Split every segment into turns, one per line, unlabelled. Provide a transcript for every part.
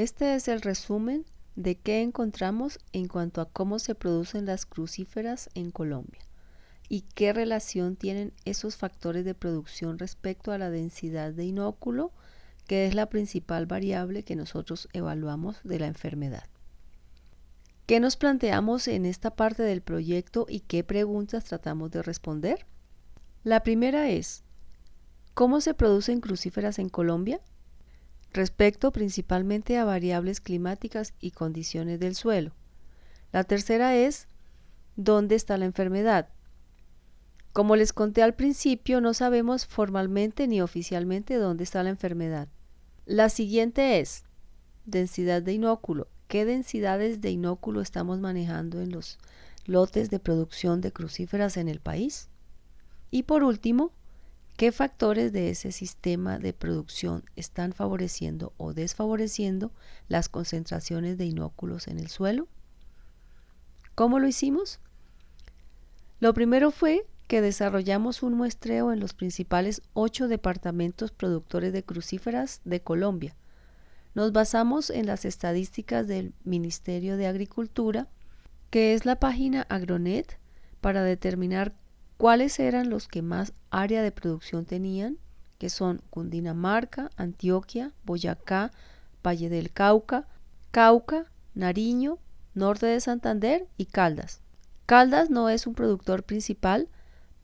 Este es el resumen de qué encontramos en cuanto a cómo se producen las crucíferas en Colombia y qué relación tienen esos factores de producción respecto a la densidad de inóculo, que es la principal variable que nosotros evaluamos de la enfermedad. ¿Qué nos planteamos en esta parte del proyecto y qué preguntas tratamos de responder? La primera es, ¿cómo se producen crucíferas en Colombia? Respecto principalmente a variables climáticas y condiciones del suelo. La tercera es, ¿dónde está la enfermedad? Como les conté al principio, no sabemos formalmente ni oficialmente dónde está la enfermedad. La siguiente es, densidad de inóculo. ¿Qué densidades de inóculo estamos manejando en los lotes de producción de crucíferas en el país? Y por último, ¿qué factores de ese sistema de producción están favoreciendo o desfavoreciendo las concentraciones de inóculos en el suelo? ¿Cómo lo hicimos? Lo primero fue que desarrollamos un muestreo en los principales 8 departamentos productores de crucíferas de Colombia. Nos basamos en las estadísticas del Ministerio de Agricultura, que es la página Agronet, para determinar cuáles eran los que más área de producción tenían, que son Cundinamarca, Antioquia, Boyacá, Valle del Cauca, Cauca, Nariño, Norte de Santander y Caldas. Caldas no es un productor principal,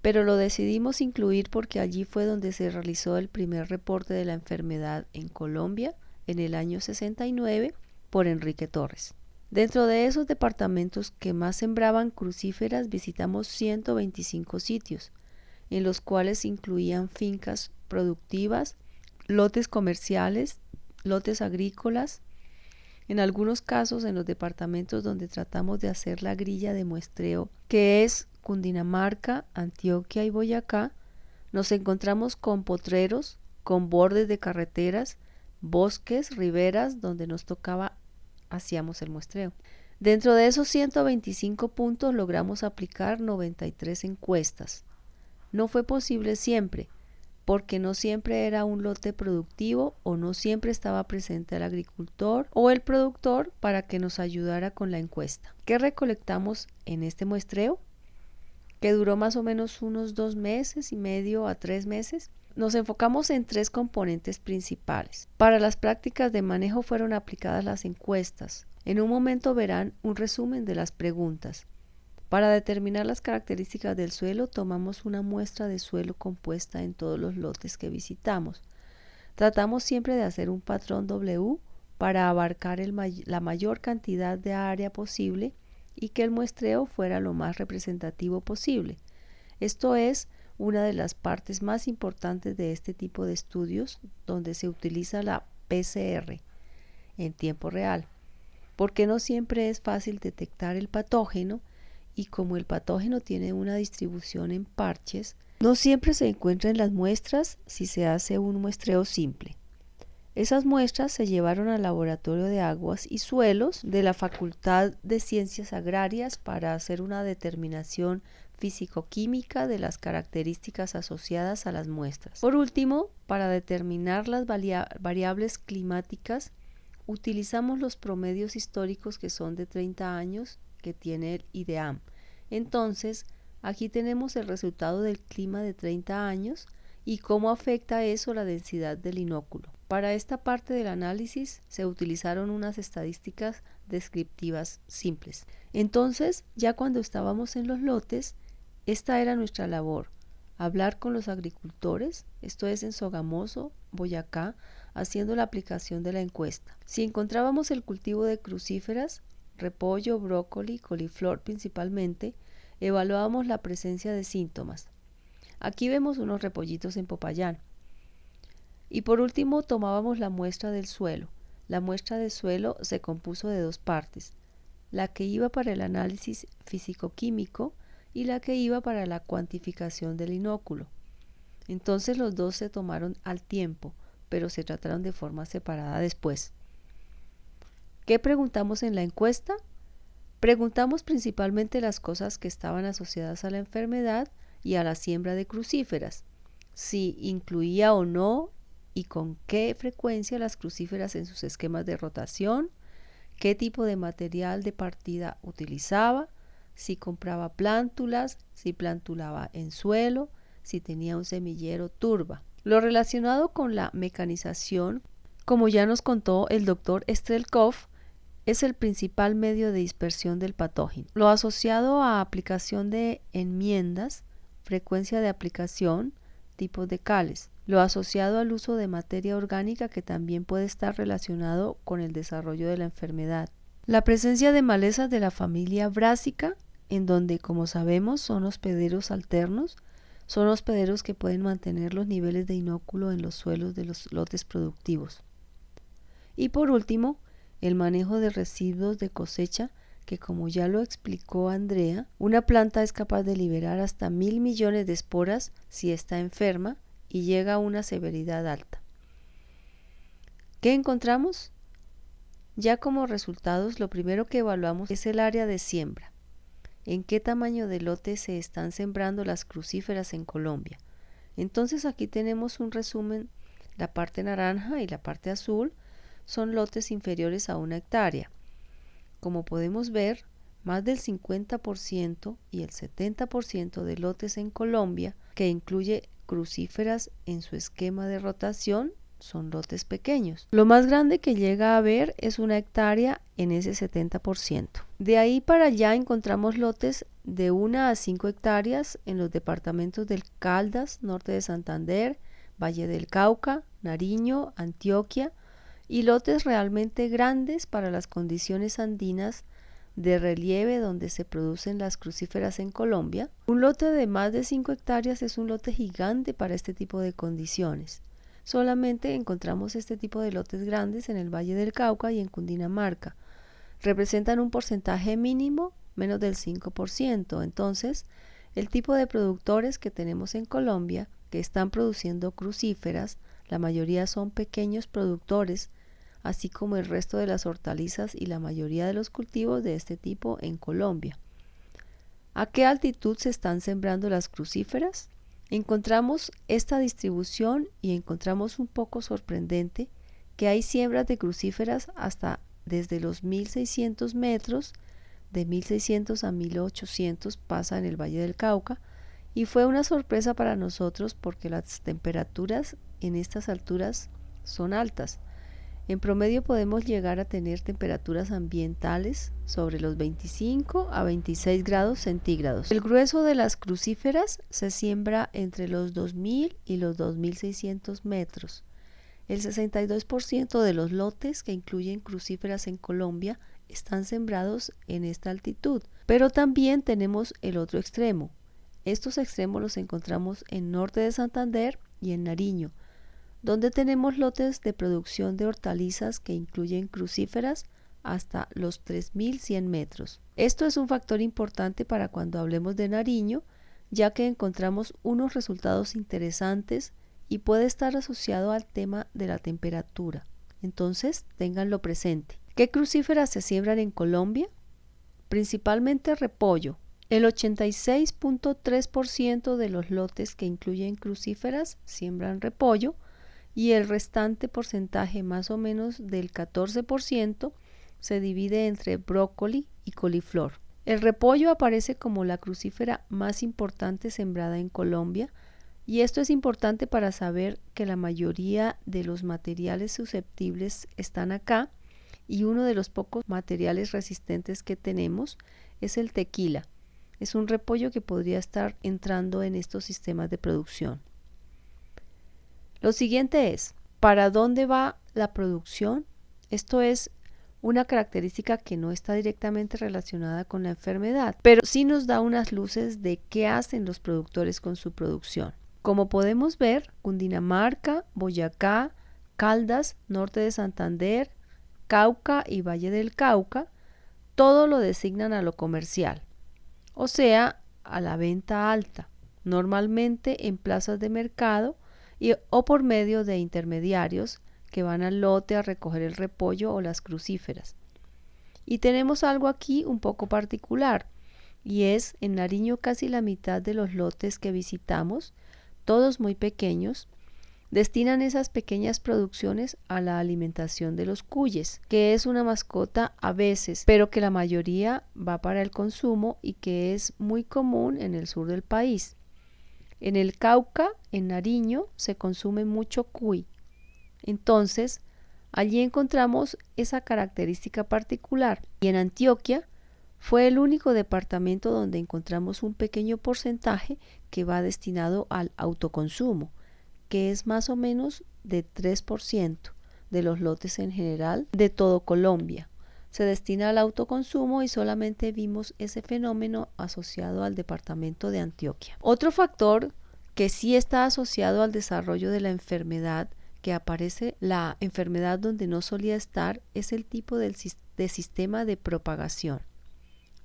pero lo decidimos incluir porque allí fue donde se realizó el primer reporte de la enfermedad en Colombia en el año 69 por Enrique Torres. Dentro de esos departamentos que más sembraban crucíferas visitamos 125 sitios, en los cuales incluían fincas productivas, lotes comerciales, lotes agrícolas. En algunos casos, en los departamentos donde tratamos de hacer la grilla de muestreo, que es Cundinamarca, Antioquia y Boyacá, nos encontramos con potreros, con bordes de carreteras, bosques, riberas, donde nos tocaba, hacíamos el muestreo. Dentro de esos 125 puntos logramos aplicar 93 encuestas. No fue posible siempre, porque no siempre era un lote productivo o no siempre estaba presente el agricultor o el productor para que nos ayudara con la encuesta. ¿Qué recolectamos en este muestreo? Que duró más o menos unos 2 meses y medio a 3 meses. Nos enfocamos en 3 componentes principales. Para las prácticas de manejo fueron aplicadas las encuestas. En un momento verán un resumen de las preguntas. Para determinar las características del suelo, tomamos una muestra de suelo compuesta en todos los lotes que visitamos. Tratamos siempre de hacer un patrón W para abarcar la mayor cantidad de área posible y que el muestreo fuera lo más representativo posible. Esto es una de las partes más importantes de este tipo de estudios, donde se utiliza la PCR en tiempo real, porque no siempre es fácil detectar el patógeno y como el patógeno tiene una distribución en parches, no siempre se encuentra en las muestras si se hace un muestreo simple. Esas muestras se llevaron al Laboratorio de Aguas y Suelos de la Facultad de Ciencias Agrarias para hacer una determinación físico-química de las características asociadas a las muestras. Por último, para determinar las variables climáticas, utilizamos los promedios históricos que son de 30 años que tiene el IDEAM. Entonces, aquí tenemos el resultado del clima de 30 años y cómo afecta eso la densidad del inóculo. Para esta parte del análisis se utilizaron unas estadísticas descriptivas simples. Entonces, ya cuando estábamos en los lotes, esta era nuestra labor: hablar con los agricultores, esto es en Sogamoso, Boyacá, haciendo la aplicación de la encuesta. Si encontrábamos el cultivo de crucíferas, repollo, brócoli, coliflor principalmente, evaluábamos la presencia de síntomas. Aquí vemos unos repollitos en Popayán. Y por último tomábamos la muestra del suelo. La muestra del suelo se compuso de 2 partes, la que iba para el análisis físico-químico y la que iba para la cuantificación del inóculo. Entonces los 2 se tomaron al tiempo, pero se trataron de forma separada después. ¿Qué preguntamos en la encuesta? Preguntamos principalmente las cosas que estaban asociadas a la enfermedad y a la siembra de crucíferas, si incluía o no y con qué frecuencia las crucíferas en sus esquemas de rotación, qué tipo de material de partida utilizaba, si compraba plántulas, si plantulaba en suelo, si tenía un semillero turba. Lo relacionado con la mecanización, como ya nos contó el doctor Strelkov, es el principal medio de dispersión del patógeno. Lo asociado a aplicación de enmiendas, frecuencia de aplicación, tipos de cales. Lo asociado al uso de materia orgánica, que también puede estar relacionado con el desarrollo de la enfermedad. La presencia de malezas de la familia Brassica, en donde, como sabemos, son hospederos alternos, son hospederos que pueden mantener los niveles de inóculo en los suelos de los lotes productivos. Y por último, el manejo de residuos de cosecha, que como ya lo explicó Andrea, una planta es capaz de liberar hasta 1.000 millones de esporas si está enferma y llega a una severidad alta. ¿Qué encontramos? Ya como resultados, lo primero que evaluamos es el área de siembra. ¿En qué tamaño de lote se están sembrando las crucíferas en Colombia? Entonces aquí tenemos un resumen. La parte naranja y la parte azul son lotes inferiores a 1 hectárea. Como podemos ver, más del 50% y el 70% de lotes en Colombia, que incluye crucíferas en su esquema de rotación, son lotes pequeños. Lo más grande que llega a haber es 1 hectárea en ese 70%. De ahí para allá encontramos lotes de 1 a 5 hectáreas en los departamentos del Caldas, norte de Santander, Valle del Cauca, Nariño, Antioquia, y lotes realmente grandes para las condiciones andinas de relieve donde se producen las crucíferas en Colombia. Un lote de más de 5 hectáreas es un lote gigante para este tipo de condiciones. Solamente encontramos este tipo de lotes grandes en el Valle del Cauca y en Cundinamarca. Representan un porcentaje mínimo, menos del 5%. Entonces, el tipo de productores que tenemos en Colombia que están produciendo crucíferas, la mayoría son pequeños productores, así como el resto de las hortalizas y la mayoría de los cultivos de este tipo en Colombia. ¿A qué altitud se están sembrando las crucíferas? Encontramos esta distribución y encontramos un poco sorprendente que hay siembras de crucíferas hasta desde los 1.600 metros, de 1.600 a 1.800 pasa en el Valle del Cauca, y fue una sorpresa para nosotros porque las temperaturas en estas alturas son altas. En promedio podemos llegar a tener temperaturas ambientales sobre los 25 a 26 grados centígrados. El grueso de las crucíferas se siembra entre los 2.000 y los 2.600 metros. El 62% de los lotes que incluyen crucíferas en Colombia están sembrados en esta altitud, pero también tenemos el otro extremo. Estos extremos los encontramos en norte de Santander y en Nariño, donde tenemos lotes de producción de hortalizas que incluyen crucíferas hasta los 3.100 metros. Esto es un factor importante para cuando hablemos de Nariño, ya que encontramos unos resultados interesantes y puede estar asociado al tema de la temperatura. Entonces, ténganlo presente. ¿Qué crucíferas se siembran en Colombia? Principalmente repollo. El 86.3% de los lotes que incluyen crucíferas siembran repollo y el restante porcentaje, más o menos del 14%, se divide entre brócoli y coliflor. El repollo aparece como la crucífera más importante sembrada en Colombia, y esto es importante para saber que la mayoría de los materiales susceptibles están acá, y uno de los pocos materiales resistentes que tenemos es el tequila. Es un repollo que podría estar entrando en estos sistemas de producción. Lo siguiente es, ¿para dónde va la producción? Esto es una característica que no está directamente relacionada con la enfermedad, pero sí nos da unas luces de qué hacen los productores con su producción. Como podemos ver, Cundinamarca, Boyacá, Caldas, norte de Santander, Cauca y Valle del Cauca, todo lo designan a lo comercial, o sea, a la venta alta, normalmente en plazas de mercado o por medio de intermediarios que van al lote a recoger el repollo o las crucíferas. Y tenemos algo aquí un poco particular, y es en Nariño casi la mitad de los lotes que visitamos, todos muy pequeños, Destinan esas pequeñas producciones a la alimentación de los cuyes, que es una mascota a veces, pero que la mayoría va para el consumo y que es muy común en el sur del país. En el Cauca, en Nariño, se consume mucho cuy. Entonces, allí encontramos esa característica particular. Y en Antioquia fue el único departamento donde encontramos un pequeño porcentaje que va destinado al autoconsumo, que es más o menos de 3% de los lotes en general de todo Colombia. Se destina al autoconsumo y solamente vimos ese fenómeno asociado al departamento de Antioquia. Otro factor que sí está asociado al desarrollo de la enfermedad, que aparece la enfermedad donde no solía estar, es el tipo de sistema de propagación.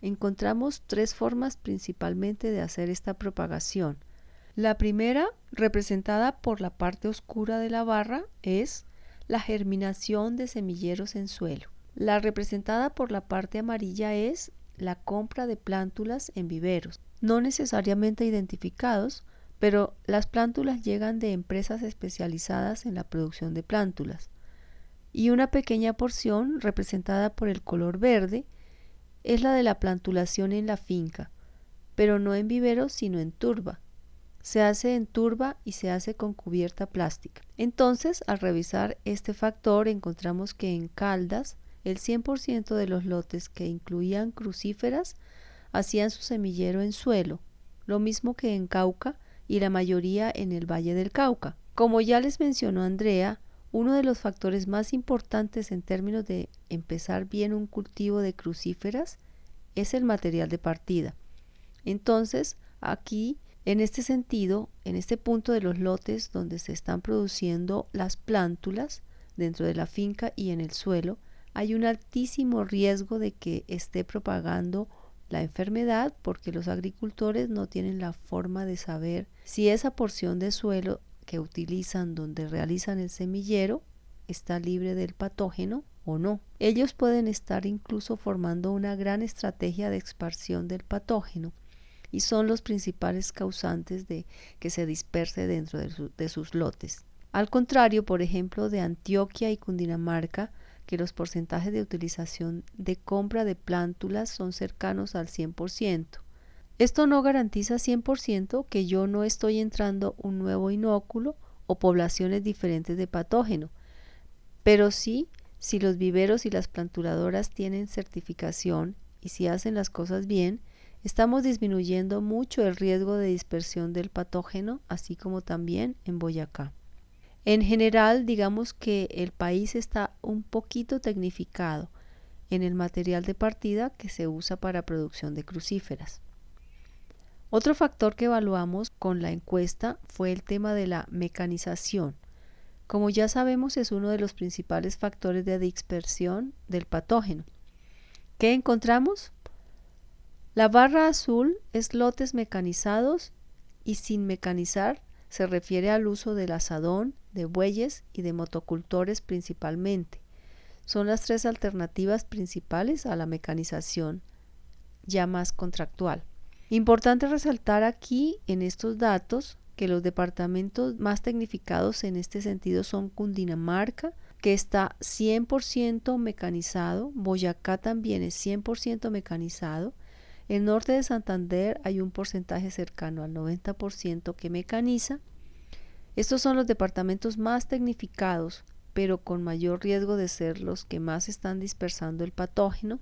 Encontramos tres formas principalmente de hacer esta propagación. La primera, representada por la parte oscura de la barra, es la germinación de semilleros en suelo. La representada por la parte amarilla es la compra de plántulas en viveros, no necesariamente identificados, pero las plántulas llegan de empresas especializadas en la producción de plántulas. Y una pequeña porción, representada por el color verde, es la de la plantulación en la finca, pero no en viveros sino en turba. Se hace en turba y se hace con cubierta plástica. Entonces, al revisar este factor, encontramos que en Caldas el 100% de los lotes que incluían crucíferas hacían su semillero en suelo, lo mismo que en Cauca y la mayoría en el Valle del Cauca. Como ya les mencionó Andrea, uno de los factores más importantes en términos de empezar bien un cultivo de crucíferas es el material de partida. Entonces, aquí, en este sentido, en este punto de los lotes donde se están produciendo las plántulas dentro de la finca y en el suelo, hay un altísimo riesgo de que esté propagando la enfermedad porque los agricultores no tienen la forma de saber si esa porción de suelo que utilizan donde realizan el semillero está libre del patógeno o no. Ellos pueden estar incluso formando una gran estrategia de expansión del patógeno y son los principales causantes de que se disperse dentro de sus lotes. Al contrario, por ejemplo, de Antioquia y Cundinamarca, que los porcentajes de utilización de compra de plántulas son cercanos al 100%. Esto no garantiza 100% que yo no estoy entrando un nuevo inóculo o poblaciones diferentes de patógeno, pero sí, si los viveros y las plantuladoras tienen certificación y si hacen las cosas bien, estamos disminuyendo mucho el riesgo de dispersión del patógeno, así como también en Boyacá. En general, digamos que el país está un poquito tecnificado en el material de partida que se usa para producción de crucíferas. Otro factor que evaluamos con la encuesta fue el tema de la mecanización. Como ya sabemos, es uno de los principales factores de dispersión del patógeno. ¿Qué encontramos? La barra azul es lotes mecanizados y sin mecanizar se refiere al uso del azadón, de bueyes y de motocultores principalmente. Son las tres alternativas principales a la mecanización, ya más contractual. Importante resaltar aquí en estos datos que los departamentos más tecnificados en este sentido son Cundinamarca, que está 100% mecanizado, Boyacá también es 100% mecanizado, el norte de Santander hay un porcentaje cercano al 90% que mecaniza. Estos son los departamentos más tecnificados, pero con mayor riesgo de ser los que más están dispersando el patógeno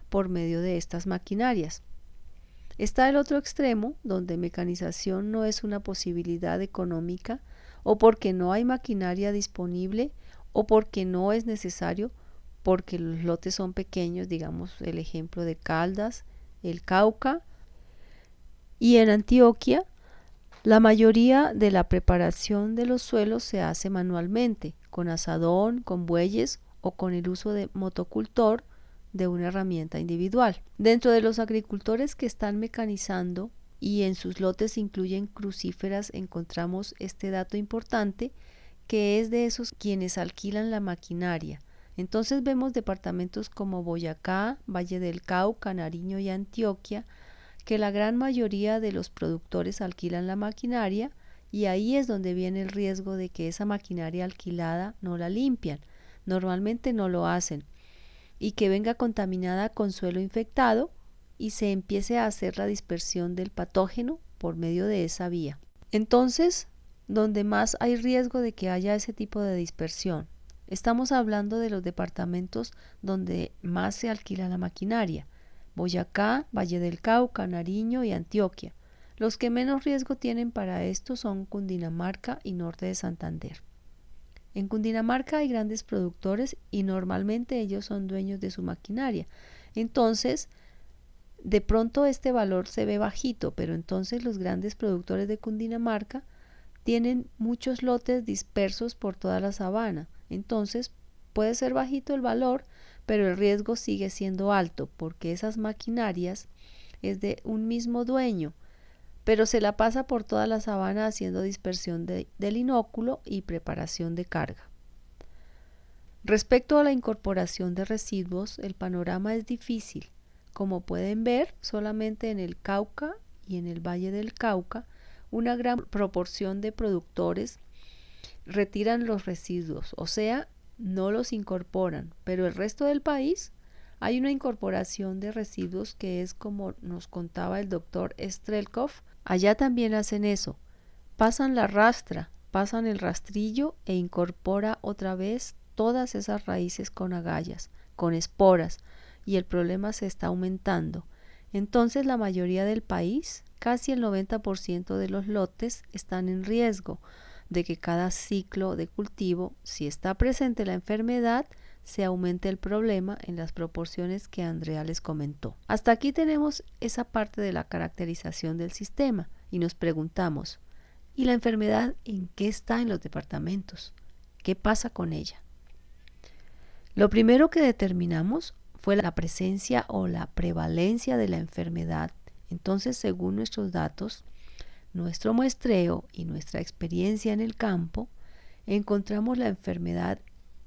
por medio de estas maquinarias. Está el otro extremo, donde mecanización no es una posibilidad económica, o porque no hay maquinaria disponible, o porque no es necesario, porque los lotes son pequeños, digamos el ejemplo de Caldas, el Cauca, y en Antioquia la mayoría de la preparación de los suelos se hace manualmente, con azadón, con bueyes o con el uso de motocultor de una herramienta individual. Dentro de los agricultores que están mecanizando y en sus lotes incluyen crucíferas, encontramos este dato importante que es de esos quienes alquilan la maquinaria. Entonces vemos departamentos como Boyacá, Valle del Cauca, Nariño y Antioquia, que la gran mayoría de los productores alquilan la maquinaria y ahí es donde viene el riesgo de que esa maquinaria alquilada no la limpian, normalmente no lo hacen, y que venga contaminada con suelo infectado y se empiece a hacer la dispersión del patógeno por medio de esa vía. Entonces, donde más hay riesgo de que haya ese tipo de dispersión, estamos hablando de los departamentos donde más se alquila la maquinaria: Boyacá, Valle del Cauca, Nariño y Antioquia. Los que menos riesgo tienen para esto son Cundinamarca y norte de Santander. En Cundinamarca hay grandes productores y normalmente ellos son dueños de su maquinaria. Entonces, de pronto este valor se ve bajito, pero entonces los grandes productores de Cundinamarca tienen muchos lotes dispersos por toda la sabana. Entonces puede ser bajito el valor, pero el riesgo sigue siendo alto porque esas maquinarias es de un mismo dueño, pero se la pasa por toda la sabana haciendo dispersión del inóculo y preparación de carga. Respecto a la incorporación de residuos, el panorama es difícil. Como pueden ver, solamente en el Cauca y en el Valle del Cauca, una gran proporción de productores retiran los residuos, o sea, no los incorporan, pero el resto del país hay una incorporación de residuos que es como nos contaba el doctor Strelkov. Allá también hacen eso, pasan la rastra, pasan el rastrillo e incorpora otra vez todas esas raíces con agallas, con esporas, y el problema se está aumentando. Entonces la mayoría del país, casi el 90% de los lotes están en riesgo de que cada ciclo de cultivo, si está presente la enfermedad, se aumente el problema en las proporciones que Andrea les comentó. Hasta aquí tenemos esa parte de la caracterización del sistema y nos preguntamos, ¿y la enfermedad en qué está en los departamentos? ¿Qué pasa con ella? Lo primero que determinamos fue la presencia o la prevalencia de la enfermedad. Entonces, según nuestros datos, nuestro muestreo y nuestra experiencia en el campo, encontramos la enfermedad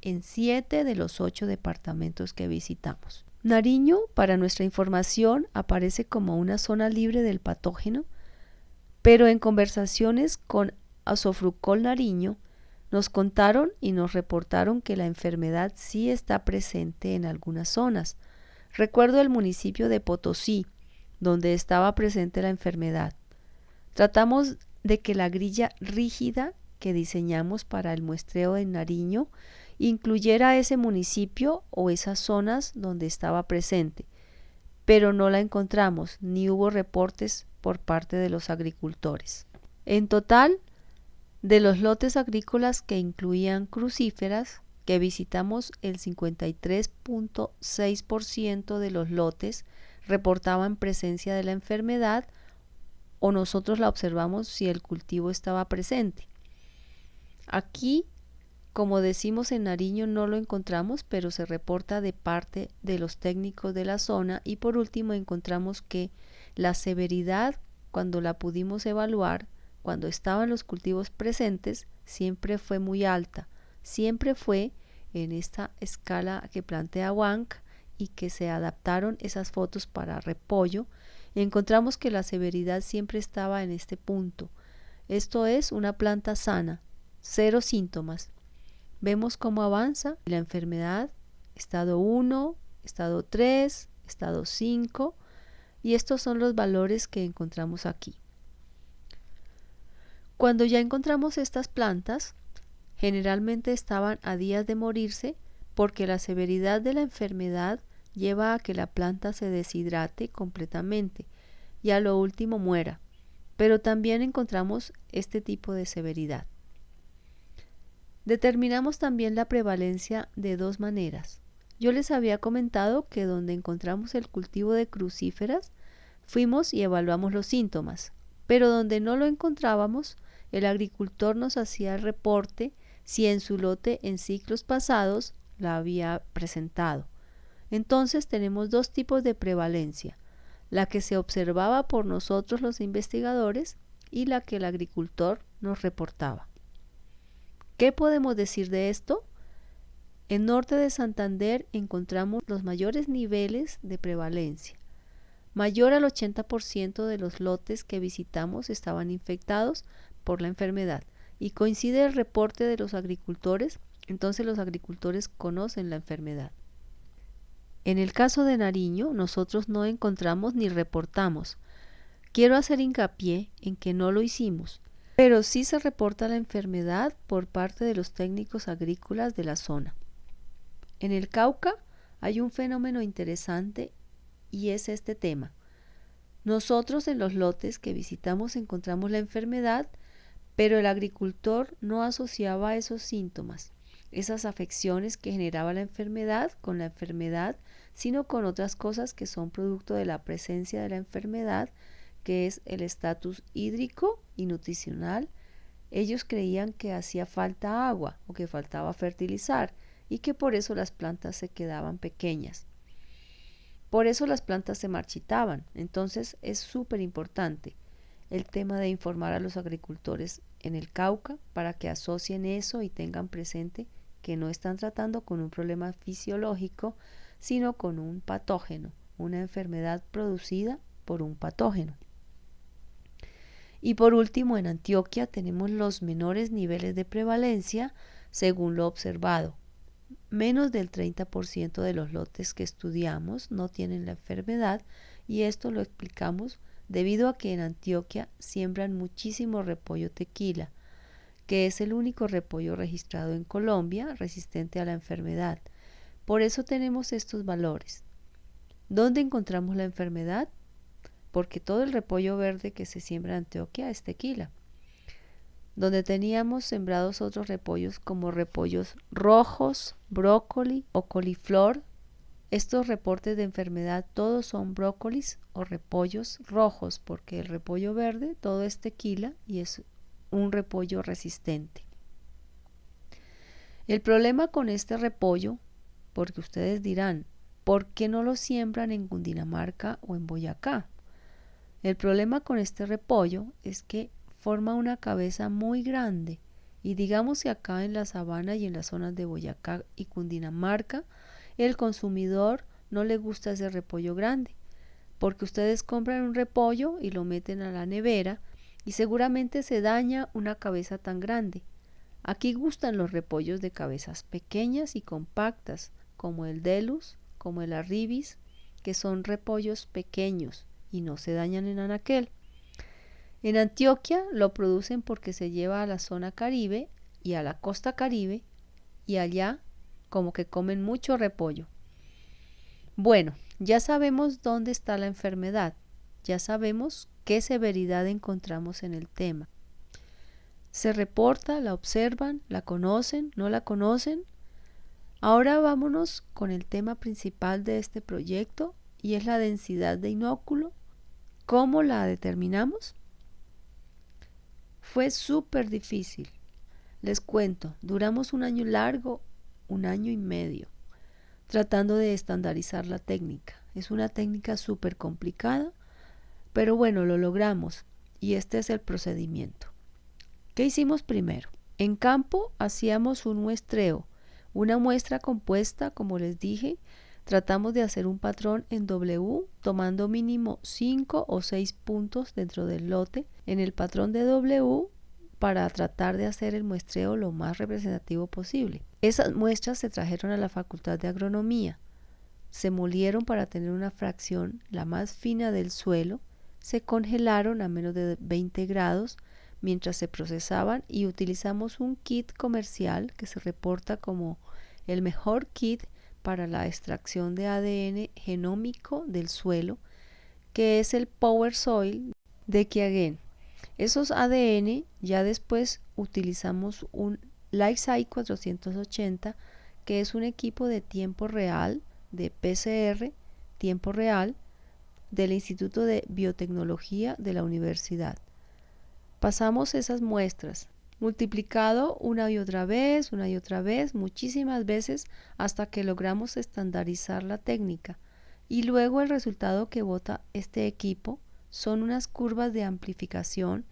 en 7 de los 8 departamentos que visitamos. Nariño, para nuestra información, aparece como una zona libre del patógeno, pero en conversaciones con Azofrucol Nariño, nos contaron y nos reportaron que la enfermedad sí está presente en algunas zonas. Recuerdo el municipio de Potosí, donde estaba presente la enfermedad. Tratamos de que la grilla rígida que diseñamos para el muestreo en Nariño incluyera ese municipio o esas zonas donde estaba presente, pero no la encontramos ni hubo reportes por parte de los agricultores. En total, de los lotes agrícolas que incluían crucíferas que visitamos, el 53.6% de los lotes reportaban presencia de la enfermedad o nosotros la observamos si el cultivo estaba presente. Aquí, como decimos en Nariño, no lo encontramos, pero se reporta de parte de los técnicos de la zona. Y por último encontramos que la severidad, cuando la pudimos evaluar, cuando estaban los cultivos presentes, siempre fue muy alta, siempre fue en esta escala que plantea Wank y que se adaptaron esas fotos para repollo. Encontramos que la severidad siempre estaba en este punto. Esto es una planta sana, 0 síntomas. Vemos cómo avanza la enfermedad, estado 1, estado 3, estado 5, y estos son los valores que encontramos aquí. Cuando ya encontramos estas plantas, generalmente estaban a días de morirse porque la severidad de la enfermedad lleva a que la planta se deshidrate completamente y a lo último muera, pero también encontramos este tipo de severidad. Determinamos también la prevalencia de 2 maneras. Yo les había comentado que donde encontramos el cultivo de crucíferas, fuimos y evaluamos los síntomas, pero donde no lo encontrábamos, el agricultor nos hacía el reporte si en su lote en ciclos pasados la había presentado. Entonces tenemos 2 tipos de prevalencia, la que se observaba por nosotros los investigadores y la que el agricultor nos reportaba. ¿Qué podemos decir de esto? En norte de Santander encontramos los mayores niveles de prevalencia. Mayor al 80% de los lotes que visitamos estaban infectados, por la enfermedad. Y coincide el reporte de los agricultores, entonces los agricultores conocen la enfermedad. En el caso de Nariño, nosotros no encontramos ni reportamos. Quiero hacer hincapié en que no lo hicimos, pero sí se reporta la enfermedad por parte de los técnicos agrícolas de la zona. En el Cauca hay un fenómeno interesante y es este tema. Nosotros en los lotes que visitamos encontramos la enfermedad, pero el agricultor no asociaba esos síntomas, esas afecciones que generaba la enfermedad con la enfermedad, sino con otras cosas que son producto de la presencia de la enfermedad, que es el estatus hídrico y nutricional. Ellos creían que hacía falta agua o que faltaba fertilizar y que por eso las plantas se quedaban pequeñas. Por eso las plantas se marchitaban. Entonces es súper importante el tema de informar a los agricultores en el Cauca para que asocien eso y tengan presente que no están tratando con un problema fisiológico, sino con un patógeno, una enfermedad producida por un patógeno. Y por último, en Antioquia tenemos los menores niveles de prevalencia según lo observado. Menos del 30% de los lotes que estudiamos no tienen la enfermedad y esto lo explicamos debido a que en Antioquia siembran muchísimo repollo tequila, que es el único repollo registrado en Colombia resistente a la enfermedad. Por eso tenemos estos valores. ¿Dónde encontramos la enfermedad? Porque todo el repollo verde que se siembra en Antioquia es tequila. Donde teníamos sembrados otros repollos como repollos rojos, brócoli o coliflor. Estos reportes de enfermedad todos son brócolis o repollos rojos porque el repollo verde todo es tequila y es un repollo resistente. El problema con este repollo, porque ustedes dirán, ¿por qué no lo siembran en Cundinamarca o en Boyacá? El problema con este repollo es que forma una cabeza muy grande y digamos que acá en la sabana y en las zonas de Boyacá y Cundinamarca el consumidor no le gusta ese repollo grande porque ustedes compran un repollo y lo meten a la nevera y seguramente se daña una cabeza tan grande. Aquí gustan los repollos de cabezas pequeñas y compactas como el Delus, como el Arribis, que son repollos pequeños y no se dañan en anaquel. En Antioquia lo producen porque se lleva a la zona Caribe y a la costa Caribe y allá como que comen mucho repollo. Bueno, ya sabemos dónde está la enfermedad, ya sabemos qué severidad encontramos en el tema. Se reporta, la observan, la conocen, no la conocen. Ahora vámonos con el tema principal de este proyecto y es la densidad de inóculo. ¿Cómo la determinamos? Fue súper difícil. Les cuento, duramos un año largo, 1 año y medio, tratando de estandarizar la técnica. Es una técnica súper complicada, pero bueno, lo logramos y este es el procedimiento. ¿Qué hicimos primero? En campo hacíamos un muestreo, una muestra compuesta, como les dije. Tratamos de hacer un patrón en W tomando mínimo 5 o 6 puntos dentro del lote en el patrón de W para tratar de hacer el muestreo lo más representativo posible. Esas muestras se trajeron a la Facultad de Agronomía, se molieron para tener una fracción la más fina del suelo, se congelaron a menos de 20 grados mientras se procesaban y utilizamos un kit comercial que se reporta como el mejor kit para la extracción de ADN genómico del suelo, que es el Power Soil de Kiagen. Esos ADN ya después utilizamos un LifeSci 480, que es un equipo de tiempo real, de PCR, tiempo real, del Instituto de Biotecnología de la Universidad. Pasamos esas muestras, multiplicado una y otra vez, muchísimas veces, hasta que logramos estandarizar la técnica. Y luego el resultado que bota este equipo son unas curvas de amplificación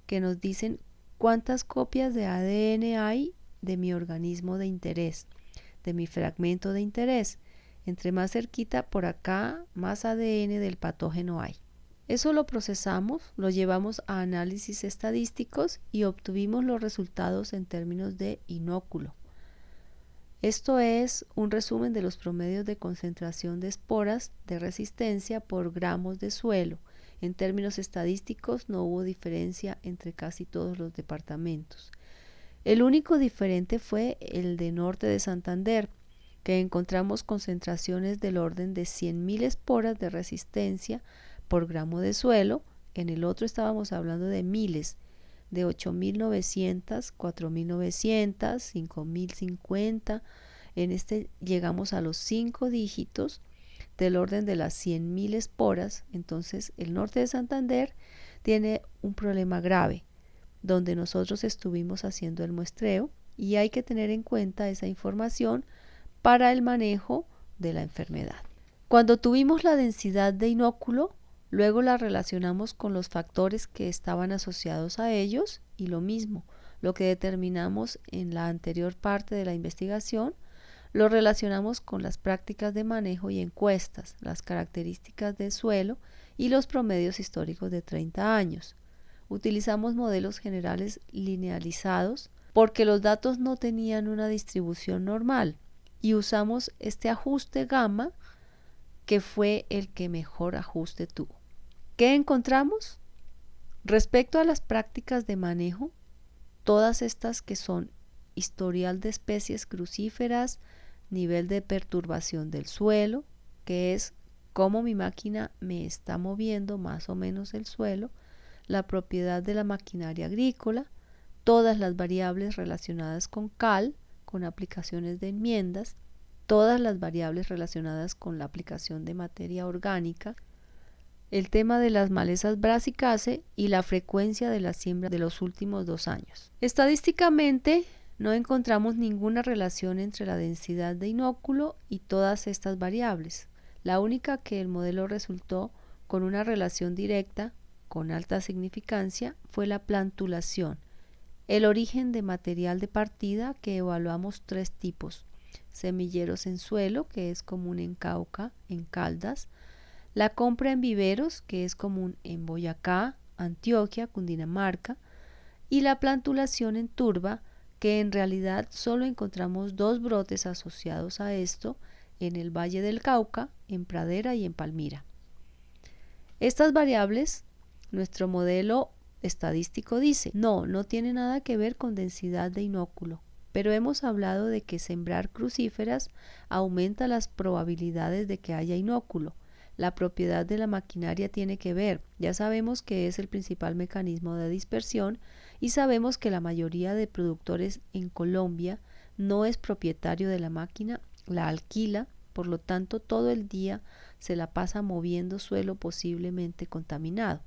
que nos dicen cuántas copias de ADN hay de mi organismo de interés, de mi fragmento de interés. Entre más cerquita por acá, más ADN del patógeno hay. Eso lo procesamos, lo llevamos a análisis estadísticos y obtuvimos los resultados en términos de inóculo. Esto es un resumen de los promedios de concentración de esporas de resistencia por gramos de suelo. En términos estadísticos no hubo diferencia entre casi todos los departamentos. El único diferente fue el de Norte de Santander, que encontramos concentraciones del orden de 100.000 esporas de resistencia por gramo de suelo. En el otro estábamos hablando de miles, de 8.900, 4.900, 5.050. En este llegamos a los 5 dígitos del orden de las 100.000 esporas. Entonces el Norte de Santander tiene un problema grave, donde nosotros estuvimos haciendo el muestreo, y hay que tener en cuenta esa información para el manejo de la enfermedad. Cuando tuvimos la densidad de inóculo, luego la relacionamos con los factores que estaban asociados a ellos, y lo mismo, lo que determinamos en la anterior parte de la investigación, lo relacionamos con las prácticas de manejo y encuestas, las características del suelo y los promedios históricos de 30 años. Utilizamos modelos generales linealizados porque los datos no tenían una distribución normal, y usamos este ajuste gamma, que fue el que mejor ajuste tuvo. ¿Qué encontramos? Respecto a las prácticas de manejo, todas estas que son historial de especies crucíferas, nivel de perturbación del suelo, que es cómo mi máquina me está moviendo más o menos el suelo, la propiedad de la maquinaria agrícola, todas las variables relacionadas con cal, con aplicaciones de enmiendas, todas las variables relacionadas con la aplicación de materia orgánica, el tema de las malezas brassicaceae y la frecuencia de la siembra de los últimos 2 años. Estadísticamente no encontramos ninguna relación entre la densidad de inóculo y todas estas variables. La única que el modelo resultó con una relación directa con alta significancia fue la plantulación, el origen de material de partida, que evaluamos 3 tipos: semilleros en suelo, que es común en Cauca, en Caldas; la compra en viveros, que es común en Boyacá, Antioquia, Cundinamarca; y la plantulación en turba, que en realidad solo encontramos 2 brotes asociados a esto en el Valle del Cauca, en Pradera y en Palmira. Estas variables, nuestro modelo estadístico dice, no tiene nada que ver con densidad de inóculo, pero hemos hablado de que sembrar crucíferas aumenta las probabilidades de que haya inóculo. La propiedad de la maquinaria tiene que ver, ya sabemos que es el principal mecanismo de dispersión, y sabemos que la mayoría de productores en Colombia no es propietario de la máquina, la alquila, por lo tanto todo el día se la pasa moviendo suelo posiblemente contaminado.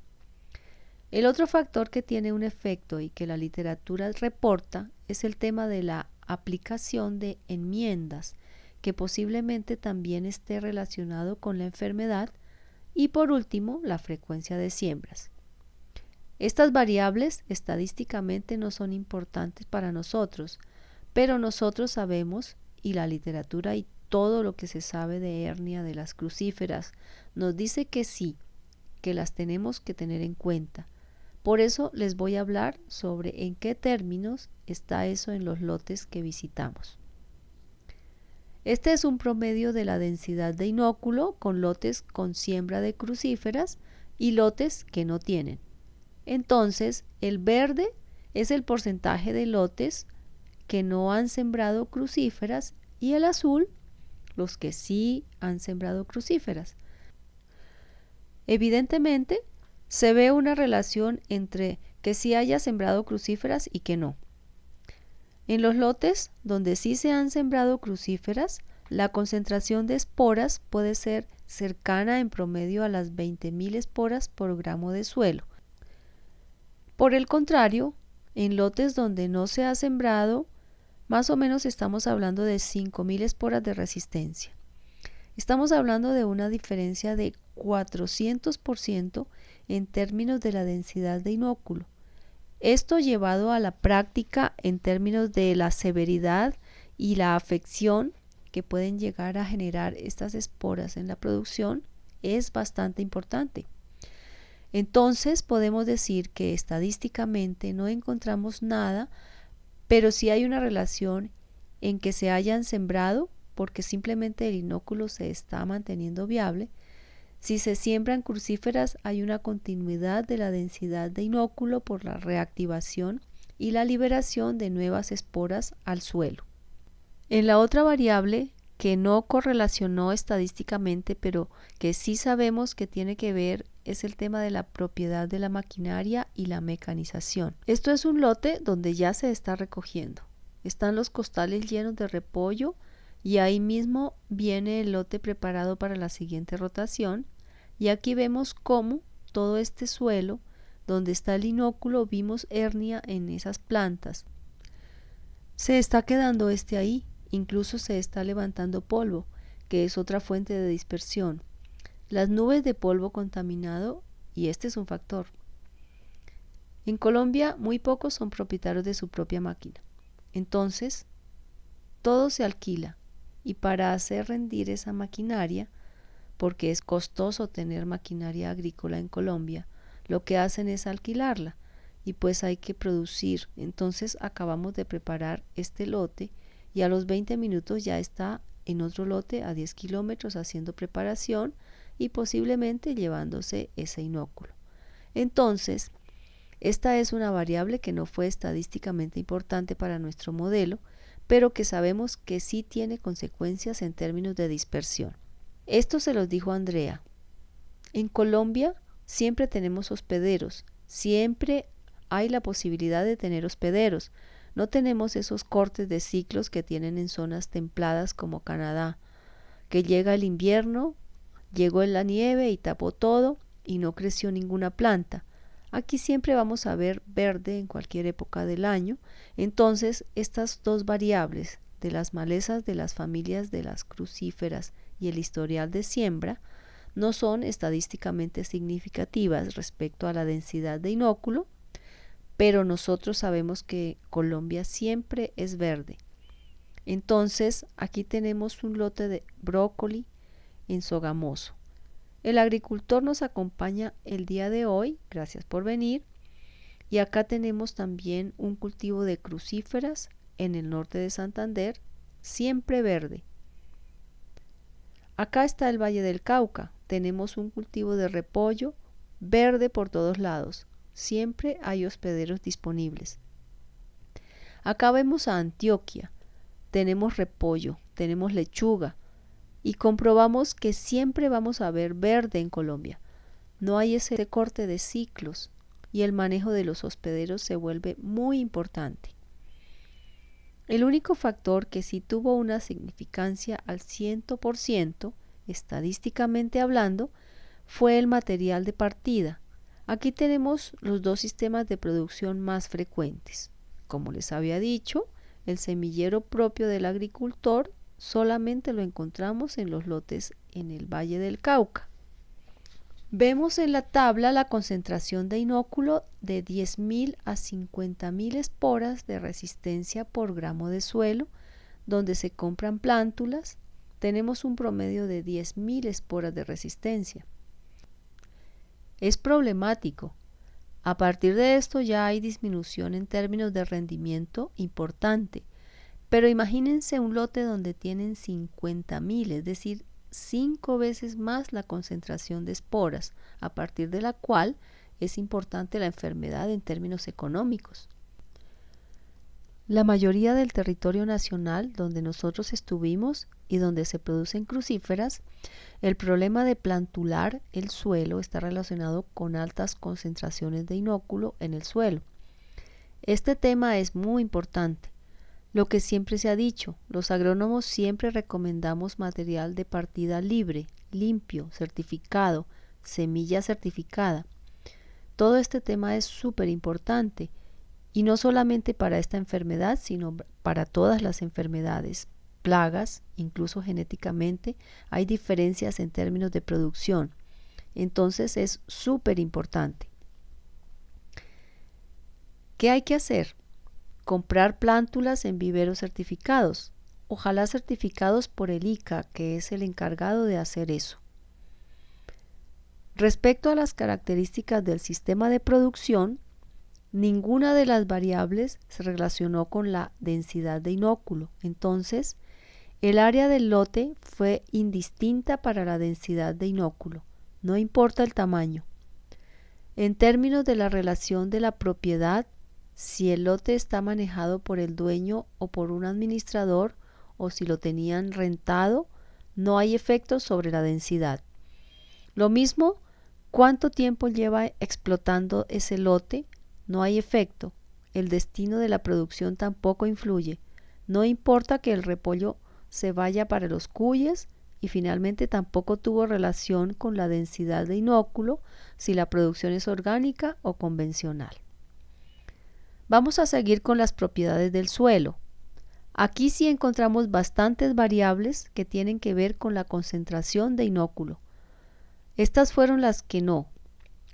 El otro factor que tiene un efecto y que la literatura reporta es el tema de la aplicación de enmiendas, que posiblemente también esté relacionado con la enfermedad, y por último la frecuencia de siembras. Estas variables estadísticamente no son importantes para nosotros, pero nosotros sabemos, y la literatura y todo lo que se sabe de hernia de las crucíferas nos dice que sí, que las tenemos que tener en cuenta. Por eso les voy a hablar sobre en qué términos está eso en los lotes que visitamos. Este es un promedio de la densidad de inóculo con lotes con siembra de crucíferas y lotes que no tienen. Entonces, el verde es el porcentaje de lotes que no han sembrado crucíferas, y el azul, los que sí han sembrado crucíferas. Evidentemente, se ve una relación entre que sí haya sembrado crucíferas y que no. En los lotes donde sí se han sembrado crucíferas, la concentración de esporas puede ser cercana en promedio a las 20.000 esporas por gramo de suelo. Por el contrario, en lotes donde no se ha sembrado, más o menos estamos hablando de 5.000 esporas de resistencia. Estamos hablando de una diferencia de 400% en términos de la densidad de inóculo. Esto llevado a la práctica en términos de la severidad y la afección que pueden llegar a generar estas esporas en la producción es bastante importante. Entonces podemos decir que estadísticamente no encontramos nada, pero sí hay una relación en que se hayan sembrado porque simplemente el inóculo se está manteniendo viable. Si se siembran crucíferas hay una continuidad de la densidad de inóculo por la reactivación y la liberación de nuevas esporas al suelo. En la otra variable que no correlacionó estadísticamente, pero que sí sabemos que tiene que ver, es el tema de la propiedad de la maquinaria y la mecanización. Esto es un lote donde ya se está recogiendo. Están los costales llenos de repollo y ahí mismo viene el lote preparado para la siguiente rotación. Y aquí vemos cómo todo este suelo donde está el inóculo vimos hernia en esas plantas. Se está quedando ahí. Incluso se está levantando polvo, que es otra fuente de dispersión. Las nubes de polvo contaminado, y este es un factor. En Colombia muy pocos son propietarios de su propia máquina. Entonces, todo se alquila. Y para hacer rendir esa maquinaria, porque es costoso tener maquinaria agrícola en Colombia, lo que hacen es alquilarla. Y pues hay que producir. Entonces acabamos de preparar este lote y a los 20 minutos ya está en otro lote a 10 kilómetros haciendo preparación y posiblemente llevándose ese inóculo. Entonces, esta es una variable que no fue estadísticamente importante para nuestro modelo, pero que sabemos que sí tiene consecuencias en términos de dispersión. Esto se los dijo Andrea. En Colombia siempre tenemos hospederos, siempre hay la posibilidad de tener hospederos. No tenemos esos cortes de ciclos que tienen en zonas templadas como Canadá, que llega el invierno, llegó la nieve y tapó todo y no creció ninguna planta. Aquí siempre vamos a ver verde en cualquier época del año. Entonces, estas dos variables de las malezas de las familias de las crucíferas y el historial de siembra no son estadísticamente significativas respecto a la densidad de inóculo, pero nosotros sabemos que Colombia siempre es verde. Entonces, aquí tenemos un lote de brócoli en Sogamoso. El agricultor nos acompaña el día de hoy, gracias por venir. Y acá tenemos también un cultivo de crucíferas en el norte de Santander, siempre verde. Acá está el Valle del Cauca, tenemos un cultivo de repollo verde por todos lados. Siempre hay hospederos disponibles. Acá vemos a Antioquia, tenemos repollo, tenemos lechuga y comprobamos que siempre vamos a ver verde en Colombia. No hay ese corte de ciclos y el manejo de los hospederos se vuelve muy importante. El único factor que sí tuvo una significancia al 100%, estadísticamente hablando, fue el material de partida. Aquí tenemos los dos sistemas de producción más frecuentes. Como les había dicho, el semillero propio del agricultor solamente lo encontramos en los lotes en el Valle del Cauca. Vemos en la tabla la concentración de inóculo de 10.000 a 50.000 esporas de resistencia por gramo de suelo, donde se compran plántulas. Tenemos un promedio de 10.000 esporas de resistencia. Es problemático. A partir de esto ya hay disminución en términos de rendimiento importante, pero imagínense un lote donde tienen 50.000, es decir, 5 veces más la concentración de esporas, a partir de la cual es importante la enfermedad en términos económicos. La mayoría del territorio nacional donde nosotros estuvimos y donde se producen crucíferas, el problema de plantular el suelo está relacionado con altas concentraciones de inóculo en el suelo. Este tema es muy importante. Lo que siempre se ha dicho, los agrónomos siempre recomendamos material de partida libre, limpio, certificado, semilla certificada. Todo este tema es súper importante y no solamente para esta enfermedad, sino para todas las enfermedades, plagas, incluso genéticamente, hay diferencias en términos de producción. Entonces es súper importante. ¿Qué hay que hacer? Comprar plántulas en viveros certificados, ojalá certificados por el ICA, que es el encargado de hacer eso. Respecto a las características del sistema de producción, ninguna de las variables se relacionó con la densidad de inóculo. Entonces, el área del lote fue indistinta para la densidad de inóculo, no importa el tamaño. En términos de la relación de la propiedad, si el lote está manejado por el dueño o por un administrador, o si lo tenían rentado, no hay efecto sobre la densidad. Lo mismo, cuánto tiempo lleva explotando ese lote, no hay efecto. El destino de la producción tampoco influye. No importa que el repollo se vaya para los cuyes, y finalmente tampoco tuvo relación con la densidad de inóculo si la producción es orgánica o convencional. Vamos a seguir con las propiedades del suelo. Aquí sí encontramos bastantes variables que tienen que ver con la concentración de inóculo. Estas fueron las que no: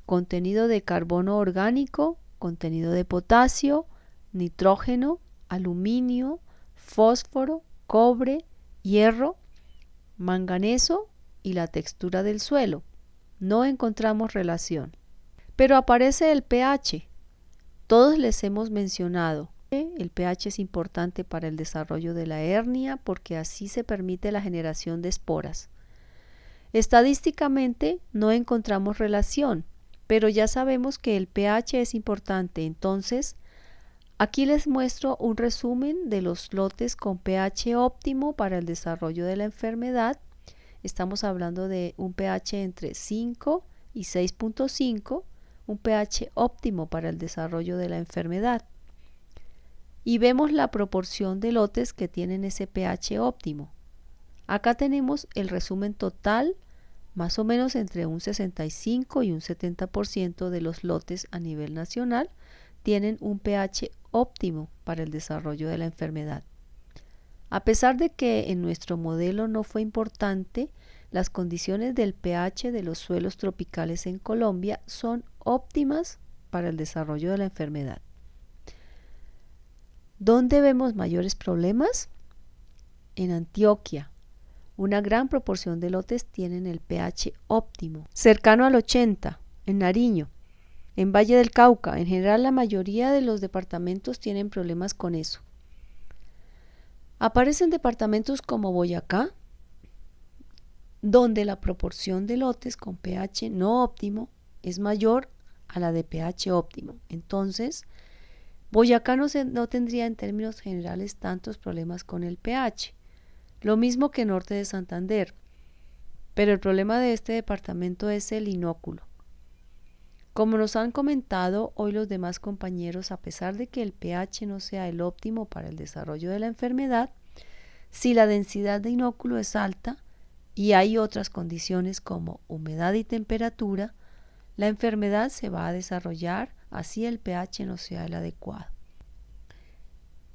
contenido de carbono orgánico, contenido de potasio, nitrógeno, aluminio, fósforo, cobre, hierro, manganeso y la textura del suelo. No encontramos relación. Pero aparece el pH. Todos les hemos mencionado. El pH es importante para el desarrollo de la hernia porque así se permite la generación de esporas. Estadísticamente no encontramos relación, pero ya sabemos que el pH es importante. Entonces, aquí les muestro un resumen de los lotes con pH óptimo para el desarrollo de la enfermedad. Estamos hablando de un pH entre 5 y 6.5, un pH óptimo para el desarrollo de la enfermedad. Y vemos la proporción de lotes que tienen ese pH óptimo. Acá tenemos el resumen total, más o menos entre un 65 y un 70% de los lotes a nivel nacional tienen un pH óptimo para el desarrollo de la enfermedad. A pesar de que en nuestro modelo no fue importante, las condiciones del pH de los suelos tropicales en Colombia son óptimas para el desarrollo de la enfermedad. ¿Dónde vemos mayores problemas? En Antioquia. Una gran proporción de lotes tienen el pH óptimo, cercano al 80, en Nariño, en Valle del Cauca. En general, la mayoría de los departamentos tienen problemas con eso. Aparecen departamentos como Boyacá, donde la proporción de lotes con pH no óptimo es mayor a la de pH óptimo. Entonces, Boyacá no tendría en términos generales tantos problemas con el pH. Lo mismo que norte de Santander, pero el problema de este departamento es el inóculo. Como nos han comentado hoy los demás compañeros, a pesar de que el pH no sea el óptimo para el desarrollo de la enfermedad, si la densidad de inóculo es alta y hay otras condiciones como humedad y temperatura, la enfermedad se va a desarrollar así el pH no sea el adecuado.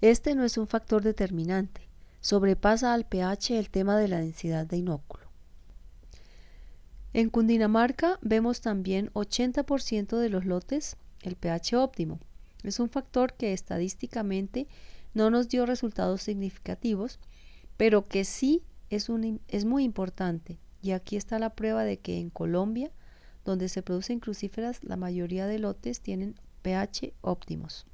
Este no es un factor determinante. Sobrepasa al pH el tema de la densidad de inóculo. En Cundinamarca vemos también 80% de los lotes el pH óptimo. Es un factor que estadísticamente no nos dio resultados significativos, pero que sí es muy importante. Y aquí está la prueba de que en Colombia, donde se producen crucíferas, la mayoría de lotes tienen pH óptimos.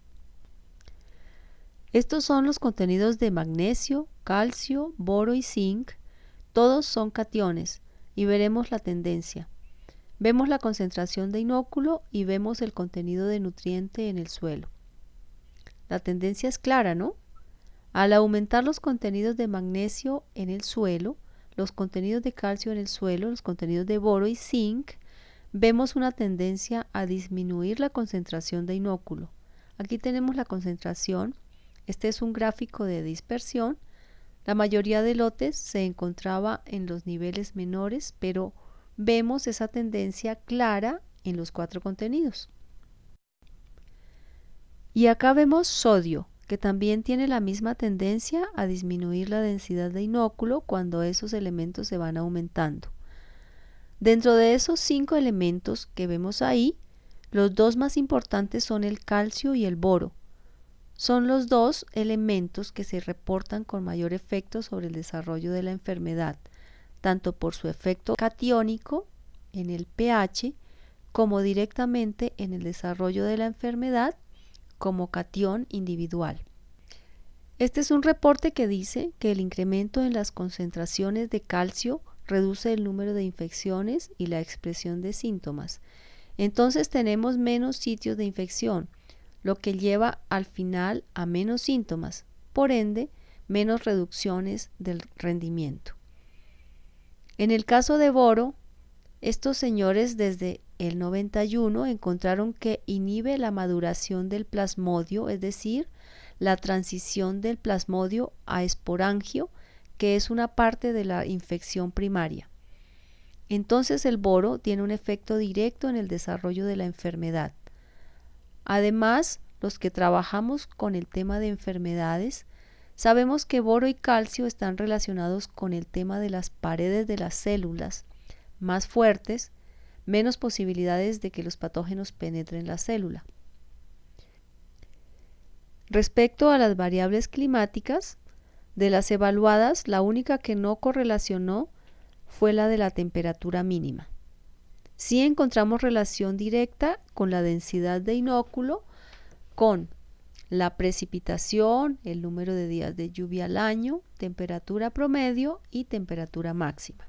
Estos son los contenidos de magnesio, calcio, boro y zinc. Todos son cationes y veremos la tendencia. Vemos la concentración de inóculo y vemos el contenido de nutriente en el suelo. La tendencia es clara, ¿no? Al aumentar los contenidos de magnesio en el suelo, los contenidos de calcio en el suelo, los contenidos de boro y zinc, vemos una tendencia a disminuir la concentración de inóculo. Aquí tenemos la concentración. Este es un gráfico de dispersión. La mayoría de lotes se encontraba en los niveles menores, pero vemos esa tendencia clara en los 4 contenidos. Y acá vemos sodio, que también tiene la misma tendencia a disminuir la densidad de inóculo cuando esos elementos se van aumentando. Dentro de esos 5 elementos que vemos ahí, los 2 más importantes son el calcio y el boro. Son los 2 elementos que se reportan con mayor efecto sobre el desarrollo de la enfermedad, tanto por su efecto catiónico, en el pH como directamente en el desarrollo de la enfermedad como catión individual. Este es un reporte que dice que el incremento en las concentraciones de calcio reduce el número de infecciones y la expresión de síntomas. Entonces tenemos menos sitios de infección, lo que lleva al final a menos síntomas, por ende, menos reducciones del rendimiento. En el caso de boro, estos señores desde el 91 encontraron que inhibe la maduración del plasmodio, es decir, la transición del plasmodio a esporangio, que es una parte de la infección primaria. Entonces el boro tiene un efecto directo en el desarrollo de la enfermedad. Además, los que trabajamos con el tema de enfermedades, sabemos que boro y calcio están relacionados con el tema de las paredes de las células más fuertes, menos posibilidades de que los patógenos penetren la célula. Respecto a las variables climáticas, de las evaluadas, la única que no correlacionó fue la de la temperatura mínima. Sí encontramos relación directa con la densidad de inóculo, con la precipitación, el número de días de lluvia al año, temperatura promedio y temperatura máxima.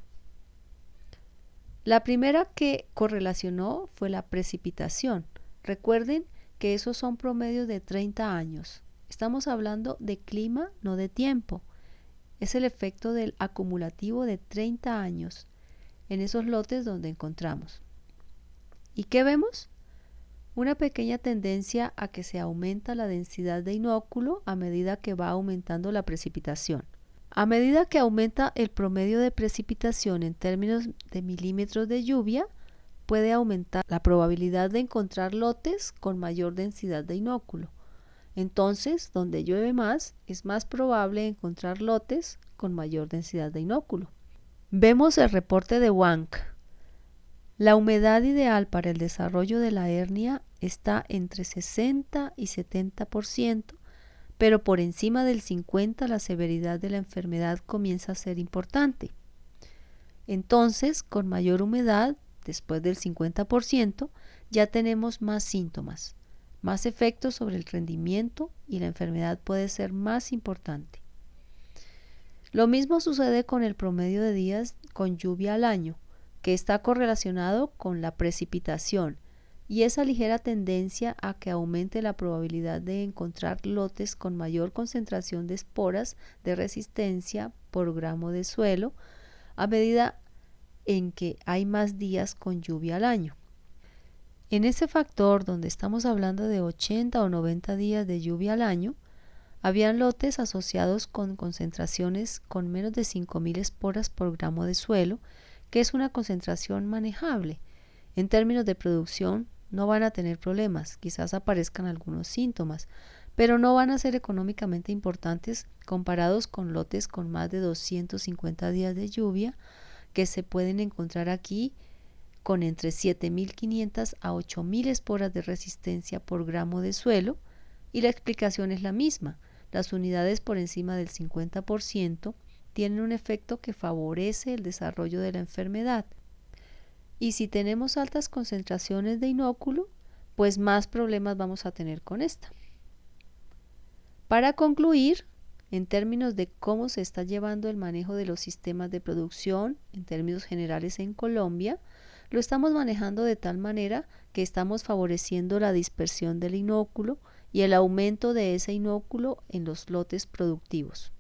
La primera que correlacionó fue la precipitación. Recuerden que esos son promedios de 30 años. Estamos hablando de clima, no de tiempo. Es el efecto del acumulativo de 30 años en esos lotes donde encontramos. ¿Y qué vemos? Una pequeña tendencia a que se aumenta la densidad de inóculo a medida que va aumentando la precipitación. A medida que aumenta el promedio de precipitación en términos de milímetros de lluvia, puede aumentar la probabilidad de encontrar lotes con mayor densidad de inóculo. Entonces, donde llueve más, es más probable encontrar lotes con mayor densidad de inóculo. Vemos el reporte de Wank. La humedad ideal para el desarrollo de la hernia está entre 60 y 70%, pero por encima del 50% la severidad de la enfermedad comienza a ser importante. Entonces, con mayor humedad, después del 50%, ya tenemos más síntomas, más efectos sobre el rendimiento y la enfermedad puede ser más importante. Lo mismo sucede con el promedio de días con lluvia al año, que está correlacionado con la precipitación y esa ligera tendencia a que aumente la probabilidad de encontrar lotes con mayor concentración de esporas de resistencia por gramo de suelo a medida en que hay más días con lluvia al año. En ese factor donde estamos hablando de 80 o 90 días de lluvia al año, habían lotes asociados con concentraciones con menos de 5.000 esporas por gramo de suelo, que es una concentración manejable. En términos de producción no van a tener problemas, quizás aparezcan algunos síntomas, pero no van a ser económicamente importantes comparados con lotes con más de 250 días de lluvia que se pueden encontrar aquí con entre 7.500 a 8.000 esporas de resistencia por gramo de suelo, y la explicación es la misma. Las unidades por encima del 50% tienen un efecto que favorece el desarrollo de la enfermedad. Y si tenemos altas concentraciones de inóculo, pues más problemas vamos a tener con esta. Para concluir, en términos de cómo se está llevando el manejo de los sistemas de producción, en términos generales en Colombia, lo estamos manejando de tal manera que estamos favoreciendo la dispersión del inóculo y el aumento de ese inóculo en los lotes productivos.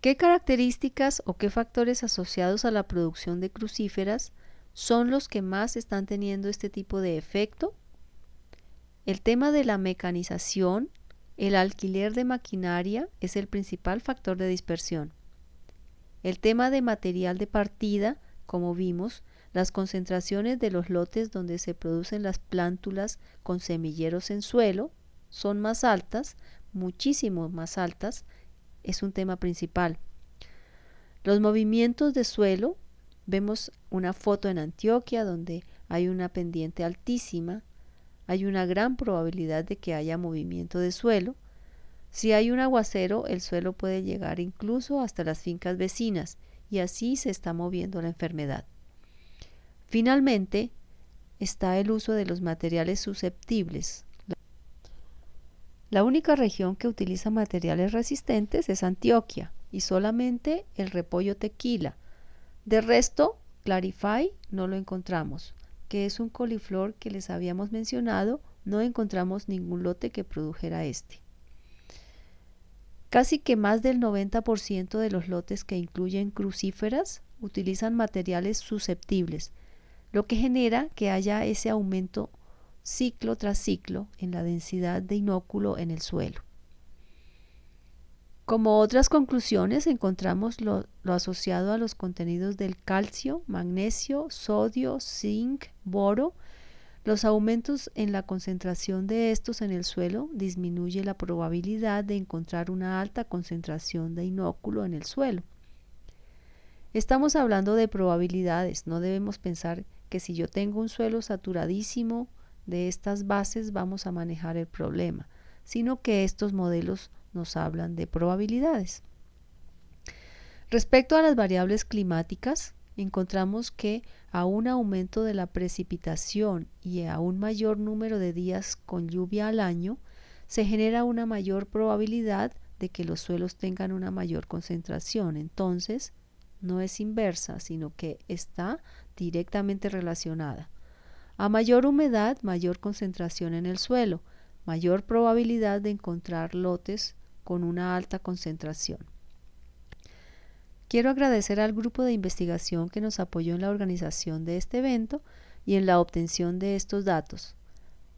¿Qué características o qué factores asociados a la producción de crucíferas son los que más están teniendo este tipo de efecto? El tema de la mecanización, el alquiler de maquinaria es el principal factor de dispersión. El tema de material de partida, como vimos, las concentraciones de los lotes donde se producen las plántulas con semilleros en suelo son más altas, muchísimo más altas, es un tema principal. Los movimientos de suelo, vemos una foto en Antioquia donde hay una pendiente altísima, hay una gran probabilidad de que haya movimiento de suelo. Si hay un aguacero, el suelo puede llegar incluso hasta las fincas vecinas y así se está moviendo la enfermedad. Finalmente, está el uso de los materiales susceptibles. La única región que utiliza materiales resistentes es Antioquia y solamente el repollo tequila. De resto, Clarify no lo encontramos, que es un coliflor que les habíamos mencionado, no encontramos ningún lote que produjera este. Casi que más del 90% de los lotes que incluyen crucíferas utilizan materiales susceptibles, lo que genera que haya ese aumento ciclo tras ciclo en la densidad de inóculo en el suelo. Como otras conclusiones encontramos lo asociado a los contenidos del calcio, magnesio, sodio, zinc, boro. Los aumentos en la concentración de estos en el suelo disminuye la probabilidad de encontrar una alta concentración de inóculo en el suelo. Estamos hablando de probabilidades, no debemos pensar que si yo tengo un suelo saturadísimo de estas bases vamos a manejar el problema, sino que estos modelos nos hablan de probabilidades. Respecto a las variables climáticas, encontramos que a un aumento de la precipitación y a un mayor número de días con lluvia al año, se genera una mayor probabilidad de que los suelos tengan una mayor concentración. Entonces, no es inversa, sino que está directamente relacionada. A mayor humedad, mayor concentración en el suelo, mayor probabilidad de encontrar lotes con una alta concentración. Quiero agradecer al grupo de investigación que nos apoyó en la organización de este evento y en la obtención de estos datos,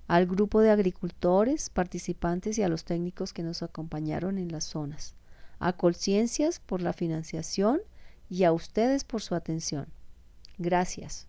al grupo de agricultores, participantes y a los técnicos que nos acompañaron en las zonas, a Colciencias por la financiación y a ustedes por su atención. Gracias.